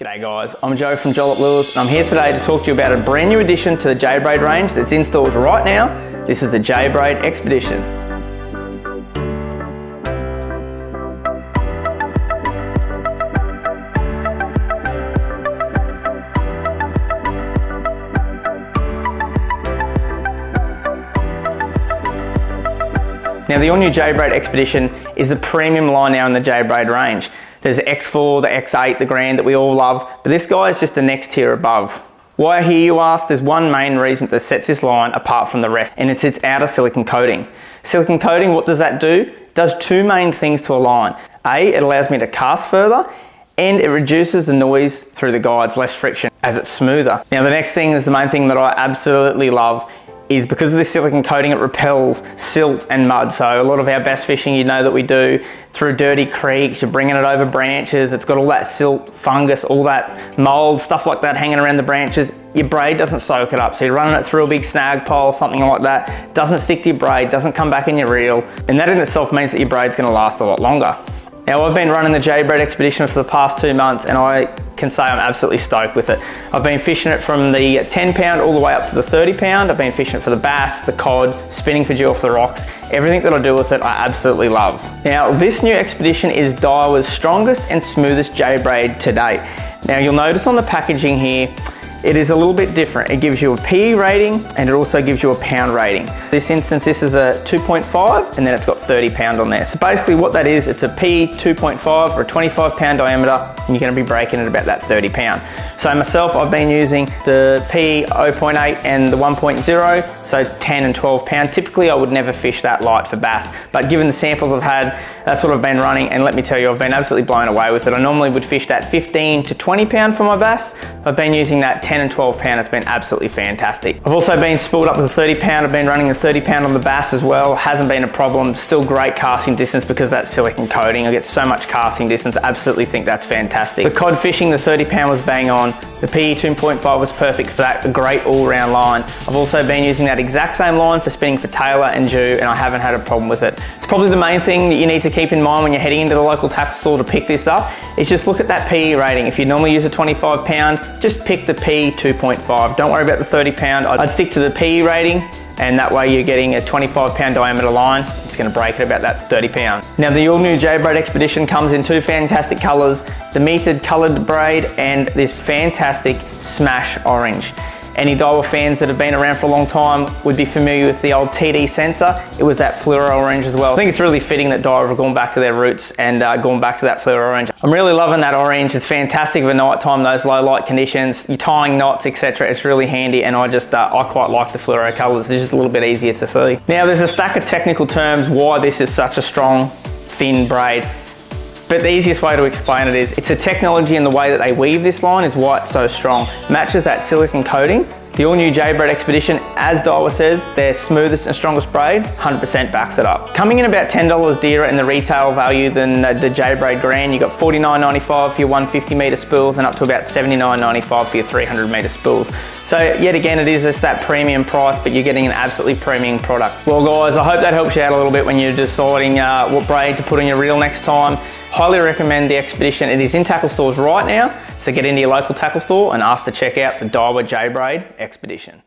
G'day guys, I'm Joe from Jollop Lures and I'm here today to talk to you about a brand new addition to the J-Braid range that's in stores right now. This is the J-Braid Expedition. Now the all-new J-Braid Expedition is the premium line now in the J-Braid range. There's the X4, the X8, the Grand that we all love, but this guy is just the next tier above. Why, I hear you ask? There's one main reason that sets this line apart from the rest, and it's its outer silicone coating. Silicone coating, what does that do? It does two main things to a line. A, it allows me to cast further, and it reduces the noise through the guides, less friction, as it's smoother. Now the next thing is the main thing that I absolutely love, is because of this silicone coating, it repels silt and mud. So a lot of our bass fishing, you know that we do through dirty creeks, you're bringing it over branches, it's got all that silt, fungus, all that mold, stuff like that hanging around the branches. Your braid doesn't soak it up. So you're running it through a big snag pole, something like that, doesn't stick to your braid, doesn't come back in your reel. And that in itself means that your braid's gonna last a lot longer. Now I've been running the J-Braid Expedition for the past 2 months and I can say I'm absolutely stoked with it. I've been fishing it from the 10 pound all the way up to the 30 pound. I've been fishing it for the bass, the cod, spinning for dew off the rocks. Everything that I do with it, I absolutely love. Now this new Expedition is Daiwa's strongest and smoothest J-Braid to date. Now you'll notice on the packaging here, it is a little bit different. It gives you a PE rating and it also gives you a pound rating. This instance, this is a 2.5 and then it's got 30 pound on there. So basically what that is, it's a PE 2.5 or a 25 pound diameter and you're gonna be breaking at about that 30 pound. So myself, I've been using the PE 0.8 and the 1.0, so 10 and 12 pound. Typically I would never fish that light for bass, but given the samples I've had, that's what I've been running, and let me tell you, I've been absolutely blown away with it. I normally would fish that 15 to 20 pound for my bass. I've been using that 10 and 12 pound, it's been absolutely fantastic. I've also been spooled up with a 30 pound, I've been running the 30 pound on the bass as well, hasn't been a problem, still great casting distance because of that silicone coating. I get so much casting distance, absolutely think that's fantastic. The cod fishing, the 30 pound was bang on, the PE 2.5 was perfect for that, a great all-round line. I've also been using that exact same line for spinning for tailor and dew, and I haven't had a problem with it. It's probably the main thing that you need to keep in mind when you're heading into the local tackle store to pick this up, is just look at that PE rating. If you normally use a 25 pound, just pick the PE 2.5. Don't worry about the 30 pound. I'd stick to the PE rating, and that way you're getting a 25 pound diameter line. It's gonna break at about that 30 pound. Now the all new J-Braid Expedition comes in two fantastic colors, the metered colored braid and this fantastic smash orange. Any Daiwa fans that have been around for a long time would be familiar with the old TD sensor. It was that fluoro orange as well. I think it's really fitting that Daiwa have gone back to their roots and gone back to that fluoro orange. I'm really loving that orange. It's fantastic for night time, those low light conditions, you're tying knots, etc. It's really handy, and I quite like the fluoro colors. It's just a little bit easier to see. Now there's a stack of technical terms why this is such a strong, thin braid. But the easiest way to explain it is, it's the technology and the way that they weave this line is why it's so strong. Matches that silicone coating. The all new J-Braid Expedition, as Daiwa says, their smoothest and strongest braid, 100% backs it up. Coming in about $10 dearer in the retail value than the J-Braid Grand, you got $49.95 for your 150 meter spools and up to about $79.95 for your 300 meter spools. So yet again, it is just that premium price, but you're getting an absolutely premium product. Well guys, I hope that helps you out a little bit when you're deciding what braid to put on your reel next time. Highly recommend the Expedition. It is in tackle stores right now, so get into your local tackle store and ask to check out the Daiwa J-Braid Expedition.